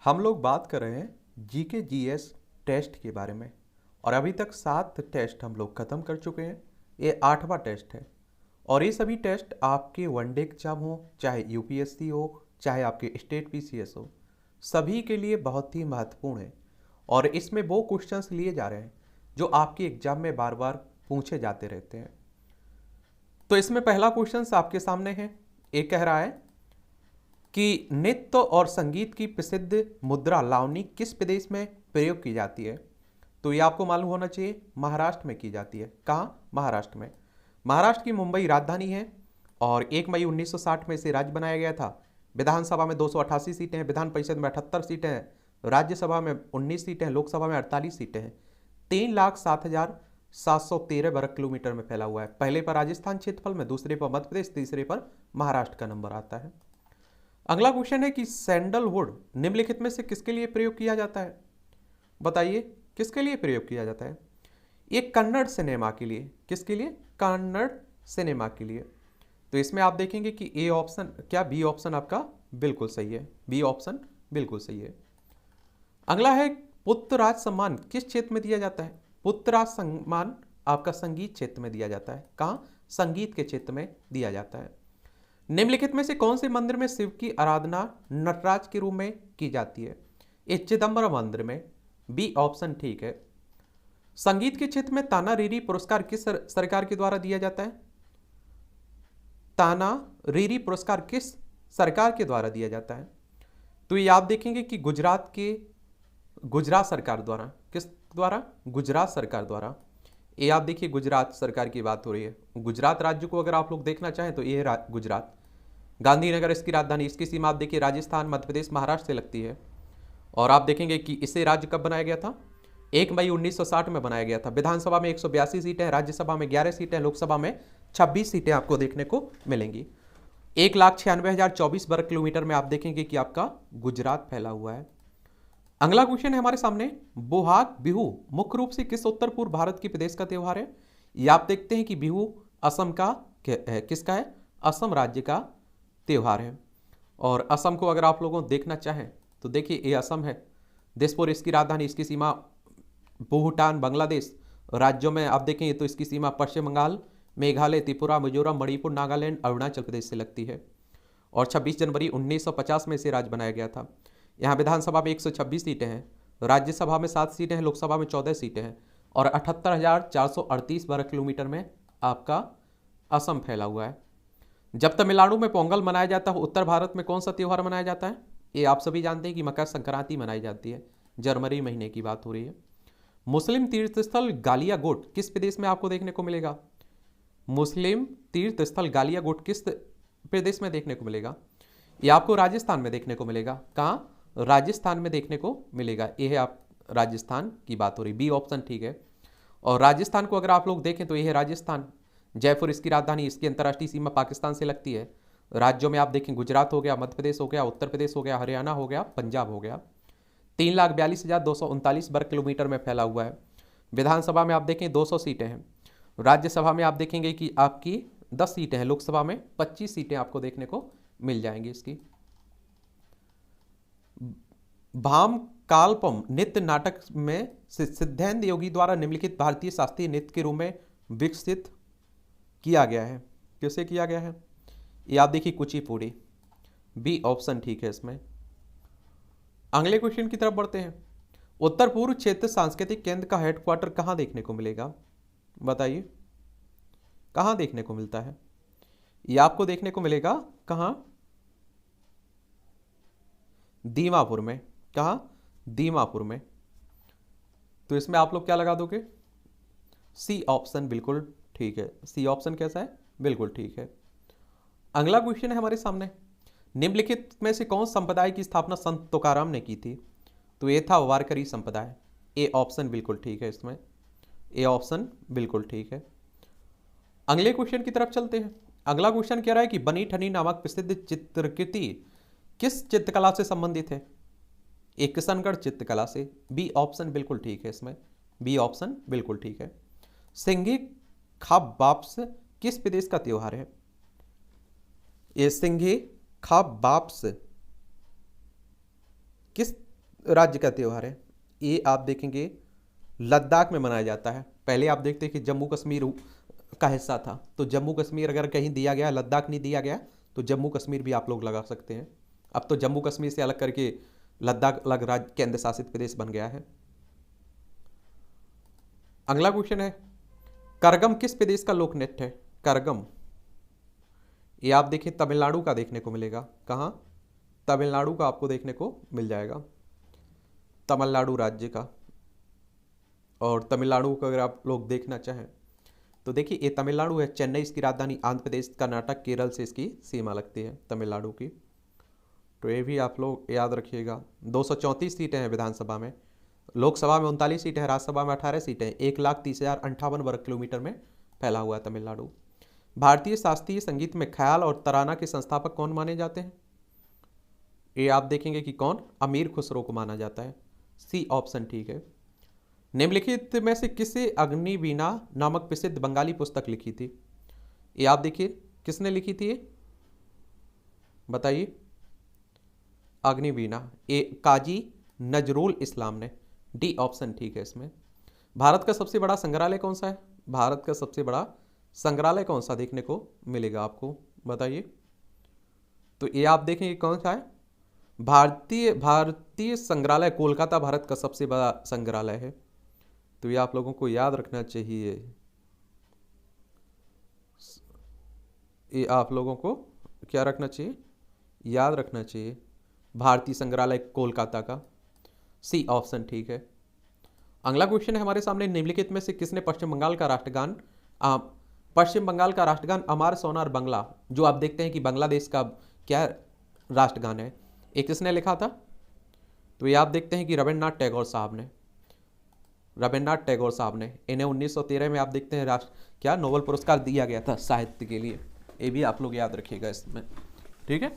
हम लोग बात कर रहे हैं जीके जीएस टेस्ट के बारे में। और अभी तक 7 टेस्ट हम लोग ख़त्म कर चुके हैं। ये 8वां टेस्ट है। और ये सभी टेस्ट आपके वनडे एग्जाम हो, चाहे यूपीएससी हो, चाहे आपके स्टेट पीसीएस हो, सभी के लिए बहुत ही महत्वपूर्ण है। और इसमें वो क्वेश्चंस लिए जा रहे हैं जो आपके एग्जाम में बार बार पूछे जाते रहते हैं। तो इसमें पहला क्वेश्चन आपके सामने है। एक कह रहा है कि नृत्य और संगीत की प्रसिद्ध मुद्रा लावनी किस प्रदेश में प्रयोग की जाती है। तो ये आपको मालूम होना चाहिए, महाराष्ट्र में की जाती है। कहाँ? महाराष्ट्र में। महाराष्ट्र की मुंबई राजधानी है और 1 मई 1960 में इसे राज्य बनाया गया था। विधानसभा में 288 सीटें हैं, विधान परिषद में 78 सीटें हैं, राज्यसभा में 19 सीटें हैं, लोकसभा में 48 सीटें हैं। 3,07,713 वर्ग किलोमीटर में फैला हुआ है। पहले पर राजस्थान क्षेत्रफल में, दूसरे पर मध्य प्रदेश, तीसरे पर महाराष्ट्र का नंबर आता है। अगला क्वेश्चन है कि सैंडलवुड निम्नलिखित में से किसके लिए प्रयोग किया जाता है। बताइए किसके लिए प्रयोग किया जाता है। ये कन्नड़ सिनेमा के लिए। किसके लिए? कन्नड़ सिनेमा के लिए। तो इसमें आप देखेंगे कि ए ऑप्शन क्या, बी ऑप्शन आपका बिल्कुल सही है। बी ऑप्शन बिल्कुल सही है। अगला है पुत्रराज सम्मान किस क्षेत्र में दिया जाता है। पुत्रराज सम्मान आपका संगीत क्षेत्र में दिया जाता है। कहाँ? संगीत के क्षेत्र में दिया जाता है। निम्नलिखित में से कौन से मंदिर में शिव की आराधना नटराज के रूप में की जाती है। ये चिदम्बरम मंदिर में। बी ऑप्शन ठीक है। संगीत के क्षेत्र में ताना रीरी पुरस्कार किस सरकार के द्वारा दिया जाता है। ताना रीरी पुरस्कार किस सरकार के द्वारा दिया जाता है। तो ये आप देखेंगे कि गुजरात सरकार द्वारा। किस द्वारा? गुजरात सरकार द्वारा। ये आप देखिए, गुजरात सरकार की बात हो रही है। गुजरात राज्य को अगर आप लोग देखना चाहें तो ये गुजरात। गांधीनगर इसकी राजधानी। इसकी सीमा आप देखिए राजस्थान, मध्य प्रदेश, महाराष्ट्र से लगती है। और आप देखेंगे कि इसे राज्य कब बनाया गया था। 1 मई 1960 में बनाया गया था। विधानसभा में 182 सीटें हैं, राज्यसभा में 11 सीटें, लोकसभा में 26 सीटें आपको देखने को मिलेंगी। 1,96,024 वर्ग किलोमीटर में आप देखेंगे कि आपका गुजरात फैला हुआ है। अगला क्वेश्चन है हमारे सामने, बोहाग बिहू मुख्य रूप से किस उत्तर पूर्व भारत के प्रदेश का त्यौहार है। ये आप देखते हैं कि बिहू असम का किसका है? असम राज्य का त्यौहार है। और असम को अगर आप लोगों देखना चाहें तो देखिए ये असम है। दिसपुर इसकी राजधानी। इसकी सीमा भूटान, बांग्लादेश राज्यों में आप देखेंगे तो इसकी सीमा पश्चिम बंगाल, मेघालय, त्रिपुरा, मिजोरम, मणिपुर, नागालैंड, अरुणाचल प्रदेश से लगती है। और 26 जनवरी 1950 में इसे राज्य बनाया गया था। यहाँ विधानसभा में 126 सीटें हैं, राज्यसभा में 7 सीटें हैं, लोकसभा में 14 सीटें हैं। और 78,438 वर्ग किलोमीटर में आपका असम फैला हुआ है। जब तमिलनाडु में पोंगल मनाया जाता है, उत्तर भारत में कौन सा त्यौहार मनाया जाता है। ये आप सभी जानते हैं कि मकर संक्रांति मनाई जाती है। जनवरी महीने की बात हो रही है। मुस्लिम तीर्थस्थल गालियागोट किस प्रदेश में आपको देखने को मिलेगा। मुस्लिम तीर्थस्थल गालियागोट किस प्रदेश में देखने को मिलेगा। ये आपको राजस्थान में देखने को मिलेगा। कहाँ? राजस्थान में देखने को मिलेगा। ये है आप राजस्थान की बात हो रही। बी ऑप्शन ठीक है। और राजस्थान को अगर आप लोग देखें तो ये है राजस्थान। जयपुर इसकी राजधानी। इसकी अंतर्राष्ट्रीय सीमा पाकिस्तान से लगती है। राज्यों में आप देखें गुजरात हो गया, मध्य प्रदेश हो गया, उत्तर प्रदेश हो गया, हरियाणा हो गया, पंजाब हो गया। 3,42,239 वर्ग किलोमीटर में फैला हुआ है। विधानसभा में आप देखें 200 सीटें हैं, राज्यसभा में आप देखेंगे कि आपकी 10 सीटें हैं, लोकसभा में 25 सीटें आपको देखने को मिल जाएंगी। इसकी भाम कालपम नृत्य नाटक में सिद्धेंद्र योगी द्वारा निम्नलिखित भारतीय शास्त्रीय नृत्य के रूप में विकसित किया गया है। किसे किया गया है? ये आप देखिए कुचिपुड़ी। बी ऑप्शन ठीक है इसमें। अगले क्वेश्चन की तरफ बढ़ते हैं। उत्तर पूर्व क्षेत्र सांस्कृतिक केंद्र का हेडक्वार्टर कहां देखने को मिलेगा। बताइए कहां देखने को मिलता है। ये आपको देखने को मिलेगा कहां? दीमापुर में। कहां? दीमापुर में। तो इसमें आप लोग क्या लगा दोगे? सी ऑप्शन बिल्कुल ठीक है। सी ऑप्शन कैसा है? बिल्कुल ठीक है। अगला क्वेश्चन है हमारे सामने, निम्नलिखित में से कौन संप्रदाय की स्थापना संत तुकाराम ने की थी। तो ये था वारकरी संप्रदाय। ए ऑप्शन बिल्कुल ठीक है इसमें। ए ऑप्शन बिल्कुल ठीक है। अगले क्वेश्चन की तरफ चलते हैं। अगला क्वेश्चन कह रहा है कि बनी ठनी नामक प्रसिद्ध चित्रकृति किस चित्रकला से संबंधित है। ए किशनगढ़ चित्रकला से। बी ऑप्शन बिल्कुल ठीक है इसमें। बी ऑप्शन बिल्कुल ठीक है। सिंघी खाब बाप्स किस प्रदेश का त्यौहार है। ये सिंघी खाब बाप्स किस राज्य का त्यौहार है। ये आप देखेंगे लद्दाख में मनाया जाता है। पहले आप देखते हैं कि जम्मू कश्मीर का हिस्सा था, तो जम्मू कश्मीर अगर कहीं दिया गया, लद्दाख नहीं दिया गया, तो जम्मू कश्मीर भी आप लोग लगा सकते हैं। अब तो जम्मू कश्मीर से अलग करके लद्दाख अलग राज्य केंद्र शासित प्रदेश बन गया है। अगला क्वेश्चन है, करगम किस प्रदेश का लोक नृत्य है? करगम, ये आप देखिए तमिलनाडु का देखने को मिलेगा। कहाँ? तमिलनाडु का आपको देखने को मिल जाएगा, तमिलनाडु राज्य का। और तमिलनाडु को अगर आप लोग देखना चाहें तो देखिए ये तमिलनाडु है, चेन्नई इसकी राजधानी, आंध्र प्रदेश, कर्नाटक, केरल से इसकी सीमा लगती है तमिलनाडु की। तो ये भी आप लोग याद रखिएगा। 234 सीटें हैं विधानसभा में, लोकसभा में 39 सीटें हैं, राज्यसभा में 18 सीटें हैं। 1,30,58 वर्ग किलोमीटर में फैला हुआ है तमिलनाडु। भारतीय शास्त्रीय संगीत में ख्याल और तराना के संस्थापक कौन माने जाते हैं? ये आप देखेंगे कि कौन? अमीर खुसरो को माना जाता है। सी ऑप्शन ठीक है। निम्नलिखित में से किसे अग्निवीणा नामक प्रसिद्ध बंगाली पुस्तक लिखी थी? ये आप देखिए किसने लिखी थी, ये बताइए। अग्निवीणा, ए काजी नजरुल इस्लाम ने। डी ऑप्शन ठीक है इसमें। भारत का सबसे बड़ा संग्रहालय कौन सा है? भारत का सबसे बड़ा संग्रहालय कौन सा देखने को मिलेगा आपको, बताइए। तो ये आप देखेंगे कौन सा है? भारतीय संग्रहालय कोलकाता भारत का सबसे बड़ा संग्रहालय है। तो ये आप लोगों को याद रखना चाहिए, ये आप लोगों को क्या रखना चाहिए? याद रखना चाहिए, भारतीय संग्रहालय कोलकाता का। सी ऑप्शन ठीक है। अगला क्वेश्चन है हमारे सामने, निम्नलिखित में से किसने पश्चिम बंगाल का राष्ट्रगान अमार सोनार बंगला, जो आप देखते हैं कि बांग्लादेश का क्या राष्ट्रगान है, एक किसने लिखा था? तो ये आप देखते हैं कि रविन्द्रनाथ टैगोर साहब ने। रविन्द्रनाथ टैगोर साहब ने, इन्हें 1913 में आप देखते हैं क्या नोबेल पुरस्कार दिया गया था साहित्य के लिए। ये भी आप लोग याद रखिएगा इसमें, ठीक है।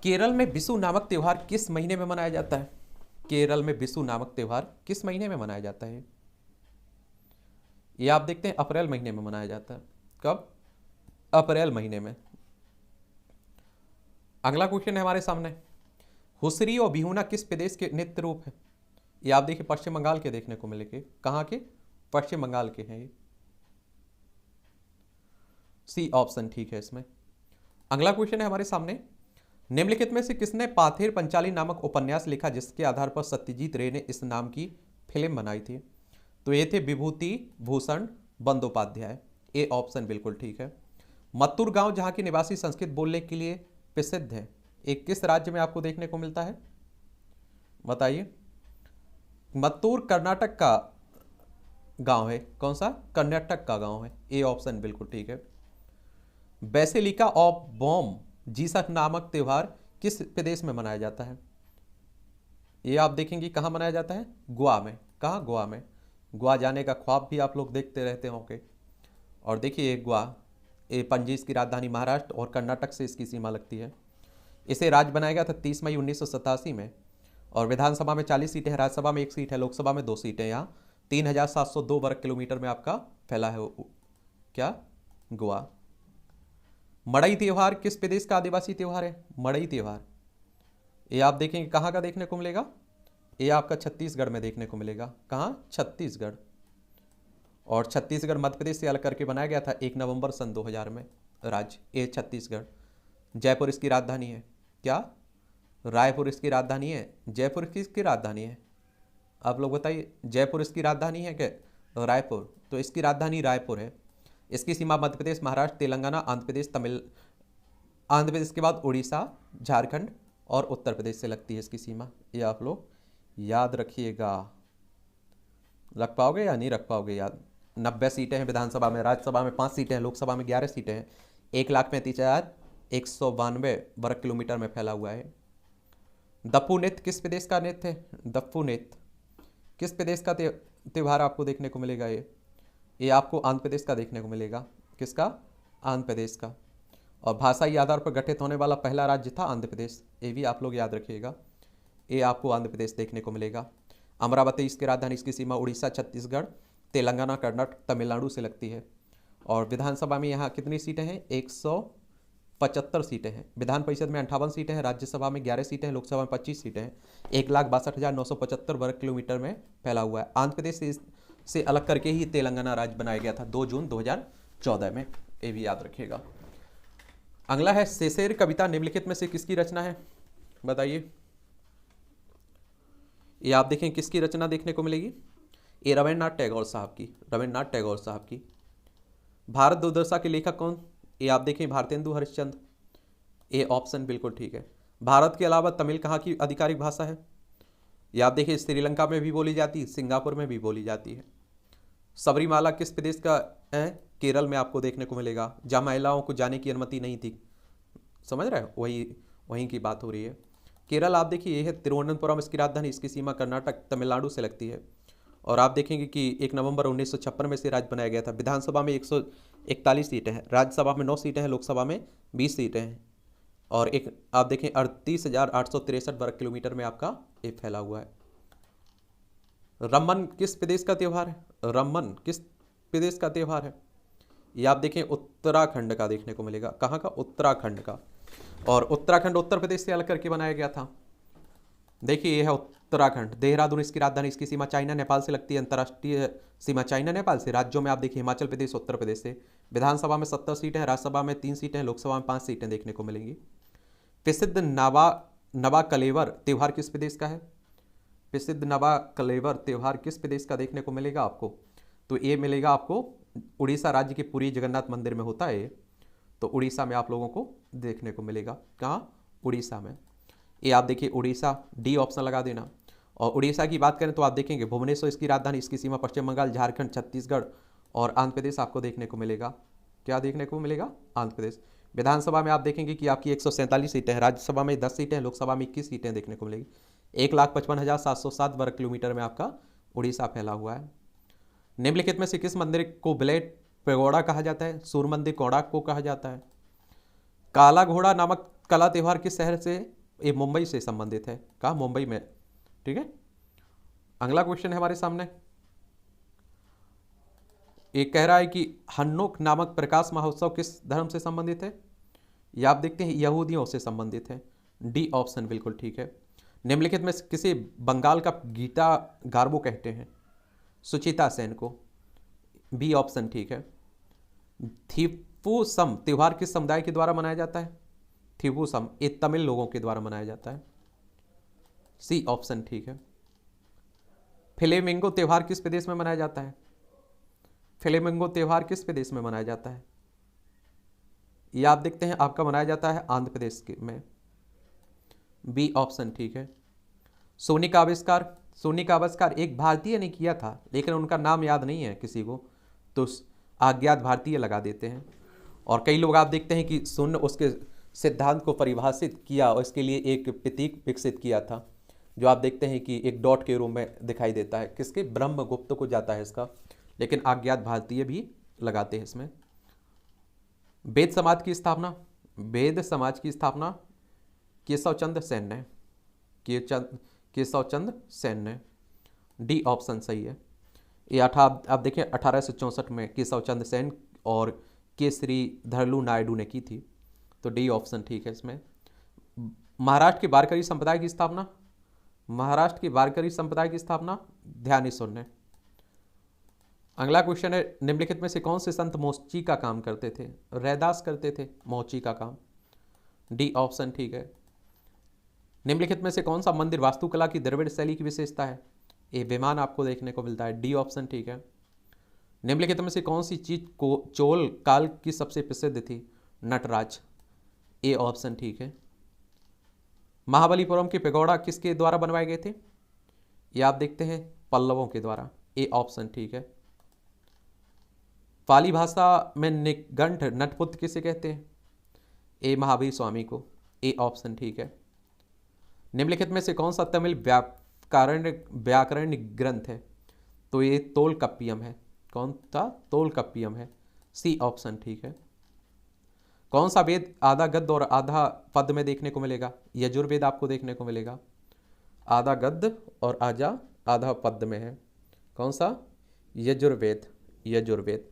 केरल में बिशु नामक त्यौहार किस महीने में मनाया जाता है? केरल में बिशु नामक त्यौहार किस महीने में मनाया जाता है? ये आप देखते हैं अप्रैल महीने में मनाया जाता है। कब? अप्रैल महीने में। अगला क्वेश्चन है हमारे सामने, हुसरी और बिहुना किस प्रदेश के नृत्य रूप है? ये आप देखिए पश्चिम बंगाल के देखने को मिलेंगे। कहाँ के? पश्चिम बंगाल के हैं ये। सी ऑप्शन ठीक है इसमें। अगला क्वेश्चन है हमारे सामने, निम्नलिखित में से किसने पाथेर पंचाली नामक उपन्यास लिखा जिसके आधार पर सत्यजीत रे ने इस नाम की फिल्म बनाई थी? तो ये थे विभूति भूषण बंदोपाध्याय। ए ऑप्शन बिल्कुल ठीक है। मत्तूर गांव जहां के निवासी संस्कृत बोलने के लिए प्रसिद्ध है, एक किस राज्य में आपको देखने को मिलता है, बताइए। मत्तूर कर्नाटक का गांव है। कौन सा? कर्नाटक का गांव है। ए ऑप्शन बिल्कुल ठीक है। बेसिलिका ऑफ बॉम जीसस नामक त्यौहार किस प्रदेश में मनाया जाता है? ये आप देखेंगे कहाँ मनाया जाता है? गोवा में। कहाँ? गोवा में। गोवा जाने का ख्वाब भी आप लोग देखते रहते होंगे। और देखिए गोवा, ये पणजी इसकी राजधानी, महाराष्ट्र और कर्नाटक से इसकी सीमा लगती है। इसे राज्य बनाया गया था 30 मई 1987 में। और विधानसभा में 40 सीटें हैं, राज्यसभा में 1 सीट है, लोकसभा में 2 सीटें। यहाँ 3,702 वर्ग किलोमीटर में आपका फैला है क्या? गोवा। मड़ई त्यौहार किस प्रदेश का आदिवासी त्यौहार है? मड़ई त्यौहार, ये आप देखेंगे कहाँ का देखने को मिलेगा? ये आपका छत्तीसगढ़ में देखने को मिलेगा। कहाँ? छत्तीसगढ़। और छत्तीसगढ़ मध्य प्रदेश से अलग करके बनाया गया था 1 नवंबर सन 2000 में राज्य। ये छत्तीसगढ़। जयपुर इसकी राजधानी है। क्या? रायपुर इसकी राजधानी है। जयपुर किसकी राजधानी है? आप लोग बताइए। जयपुर इसकी राजधानी है क्या? रायपुर। तो इसकी राजधानी रायपुर है। इसकी सीमा मध्य प्रदेश, महाराष्ट्र, तेलंगाना, आंध्र प्रदेश के बाद उड़ीसा, झारखंड और उत्तर प्रदेश से लगती है इसकी सीमा। ये आप लोग याद रखिएगा। रख पाओगे या नहीं रख पाओगे याद? 90 सीटें हैं विधानसभा में, राज्यसभा में 5 सीटें हैं, लोकसभा में 11 सीटें हैं। 1,35,192 वर्ग किलोमीटर में फैला हुआ है। दप्पू नृत्य किस प्रदेश का नृत्य है? दप्पू नृत्य किस प्रदेश का त्यौहार आपको देखने को मिलेगा? ये आपको आंध्र प्रदेश का देखने को मिलेगा। किसका? आंध्र प्रदेश का। और भाषाई आधार पर गठित होने वाला पहला राज्य था आंध्र प्रदेश। ये भी आप लोग याद रखिएगा। ये आपको आंध्र प्रदेश देखने को मिलेगा। अमरावती इसकी राजधानी, इसकी सीमा उड़ीसा, छत्तीसगढ़, तेलंगाना, कर्नाटक, तमिलनाडु से लगती है। और विधानसभा में यहाँ कितनी सीटें हैं? 75 सीटें हैं। विधान परिषद में 58 सीटें हैं, राज्यसभा में 11 सीटें हैं, लोकसभा में 25 सीटें हैं। 1,62,975 वर्ग किलोमीटर में फैला हुआ है। आंध्र प्रदेश से अलग करके ही तेलंगाना राज्य बनाया गया था 2 जून 2014 में, ये भी याद रखिएगा। अगला है शेषेर कविता निम्नलिखित में से किसकी रचना है, बताइए। ये आप देखें किसकी रचना देखने को मिलेगी, ये रविन्द्रनाथ टैगोर साहब की, रविन्द्रनाथ टैगोर साहब की। भारत दुर्दशा के लेखक कौन, ये आप देखें भारतेंदु हरिश्चंद्र, ये ऑप्शन बिल्कुल ठीक है। भारत के अलावा तमिल कहाँ की आधिकारिक भाषा है, ये आप देखिए श्रीलंका में भी बोली जाती है, सिंगापुर में भी बोली जाती है। सबरीमाला किस प्रदेश का है, केरल में आपको देखने को मिलेगा, जहाँ महिलाओं को जाने की अनुमति नहीं थी, समझ रहे हो, वहीं की बात हो रही है। केरल आप देखिए ये है तिरुवनंतपुरम इसकी राजधानी, इसकी सीमा कर्नाटक तमिलनाडु से लगती है। और आप देखेंगे कि 1 नवंबर 1956 में से राज्य बनाया गया था। विधानसभा में 141 सीटें हैं, राज्यसभा में 9 सीटें हैं, लोकसभा में 20 सीटें हैं। और एक आप देखें 38,863 वर्ग किलोमीटर में आपका ये फैला हुआ है। रमन किस प्रदेश का त्यौहार है, रमन किस प्रदेश का त्यौहार है, ये आप देखें उत्तराखंड का देखने को मिलेगा। कहाँ का, उत्तराखंड का। और उत्तराखंड उत्तर प्रदेश से अलग करके बनाया गया था। देखिए ये है उत्तराखंड, देहरादून इसकी राजधानी, इसकी सीमा चाइना नेपाल से लगती है, अंतर्राष्ट्रीय सीमा चाइना नेपाल से। राज्यों में आप देखिए हिमाचल प्रदेश उत्तर प्रदेश से। विधानसभा में 70 सीटें हैं, राज्यसभा में 3 सीटें हैं, लोकसभा में 5 सीटें देखने को मिलेंगी। प्रसिद्ध नवा कलेवर त्यौहार किस प्रदेश का है, प्रसिद्ध नवा कलेवर त्यौहार किस प्रदेश का देखने को मिलेगा आपको, तो ये मिलेगा आपको उड़ीसा राज्य के पुरी जगन्नाथ मंदिर में होता है, तो उड़ीसा में आप लोगों को देखने को मिलेगा। कहाँ, उड़ीसा में। ये आप देखिए उड़ीसा, डी ऑप्शन लगा देना। और उड़ीसा की बात करें तो आप देखेंगे भुवनेश्वर इसकी राजधानी, इसकी सीमा पश्चिम बंगाल, झारखंड, छत्तीसगढ़ और आंध्र प्रदेश आपको देखने को मिलेगा। क्या देखने को मिलेगा, आंध्र प्रदेश। विधानसभा में आप देखेंगे कि आपकी 147 सीटें हैं, राज्यसभा में 10 सीटें हैं, लोकसभा में 21 सीटें देखने को मिलेगी। 1,55,707 वर्ग किलोमीटर में आपका उड़ीसा फैला हुआ है। निम्नलिखित में से किस मंदिर को ब्लेड पैगोडा कहा जाता है, सूर्य मंदिर कोणार्क को कहा जाता है। काला घोड़ा नामक कला त्यौहार किस शहर से, ये मुंबई से संबंधित है। कहा, मुंबई में, ठीक है। अगला क्वेश्चन है हमारे सामने, ये कह रहा है कि हन्नोक नामक प्रकाश महोत्सव किस धर्म से संबंधित है, ये आप देखते हैं यहूदियों से संबंधित है। डी ऑप्शन बिल्कुल ठीक है। निम्नलिखित में किसे बंगाल का गीता गार्बो कहते हैं, सुचिता सेन को। बी ऑप्शन ठीक है। थीपुसम त्यौहार किस समुदाय के द्वारा मनाया जाता है, थीपुसम ये तमिल लोगों के द्वारा मनाया जाता है। सी ऑप्शन ठीक है। फ्लेमिंगो त्यौहार किस प्रदेश में मनाया जाता है, फ्लेमिंगो त्यौहार किस प्रदेश में मनाया जाता है, ये आप देखते हैं आपका मनाया जाता है आंध्र प्रदेश में। बी ऑप्शन ठीक है। सोनी का आविष्कार, सोनी का आविष्कार एक भारतीय ने किया था, लेकिन उनका नाम याद नहीं है किसी को, तो अज्ञात भारतीय लगा देते हैं। और कई लोग आप देखते हैं कि शून्य उसके सिद्धांत को परिभाषित किया और इसके लिए एक प्रतीक विकसित किया था, जो आप देखते हैं कि एक डॉट के रूप में दिखाई देता है, किसके, ब्रह्मगुप्त को जाता है इसका, लेकिन अज्ञात भारतीय भी लगाते हैं इसमें। वेद समाज की स्थापना, वेद समाज की स्थापना केशव चंद्र सेन ने, केशव चंद्र सेन ने। डी ऑप्शन सही है। ये आप देखें 1864 में केशव चंद्र सेन और के श्रीधरलू नायडू ने की थी, तो डी ऑप्शन ठीक है इसमें। महाराष्ट्र के वारकरी संप्रदाय की स्थापना, महाराष्ट्र की वारकरी संप्रदाय की स्थापना ध्यानेश्वर ने। अगला क्वेश्चन है, निम्नलिखित में से कौन से संत मोची का काम करते थे, रैदास करते थे मोची का काम। डी ऑप्शन ठीक है। निम्नलिखित में से कौन सा मंदिर वास्तुकला की द्रविड़ शैली की विशेषता है, ये विमान आपको देखने को मिलता है। डी ऑप्शन ठीक है। निम्नलिखित में से कौन सी चीज को चोल काल की सबसे प्रसिद्ध थी, नटराज। ए ऑप्शन ठीक है। महाबलीपुरम के पेगोड़ा किसके द्वारा बनवाए गए थे, ये आप देखते हैं पल्लवों के द्वारा। ए ऑप्शन ठीक है। पाली भाषा में निघंट नटपुत्र किसे कहते हैं, ए महावीर स्वामी को। ए ऑप्शन ठीक है। निम्नलिखित में से कौन सा तमिल व्याकरण ग्रंथ है, तो ये तोलकप्पियम है। कौन सा, तोलकप्पियम है। सी ऑप्शन ठीक है। कौन सा वेद आधा गद्य और आधा पद्य में देखने को मिलेगा, यजुर्वेद आपको देखने को मिलेगा। आधा गद्य और आधा पद्य में है। कौन सा, यजुर्वेद, यजुर्वेद।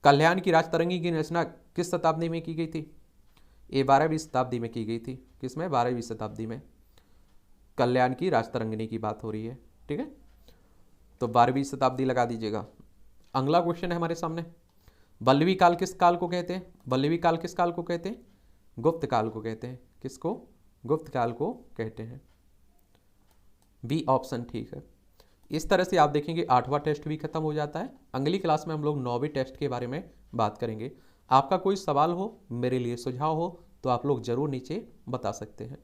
कल्याण की राजतरंगी की रचना किस शताब्दी में की गई थी? ये 12वीं शताब्दी में की गई थी। किसमें? 12वीं शताब्दी में। कल्याण की राजतरंगिणी की बात हो रही है, ठीक है, तो 12वीं शताब्दी लगा दीजिएगा। अगला क्वेश्चन है हमारे सामने, पल्लवी काल किस काल को कहते हैं? पल्लवी काल किस काल को कहते हैं? गुप्त काल को कहते हैं। किसको? गुप्त काल को कहते हैं। बी ऑप्शन ठीक है। इस तरह से आप देखेंगे 8वां टेस्ट भी खत्म हो जाता है। अगली क्लास में हम लोग 9वीं टेस्ट के बारे में बात करेंगे। आपका कोई सवाल हो, मेरे लिए सुझाव हो, तो आप लोग जरूर नीचे बता सकते हैं।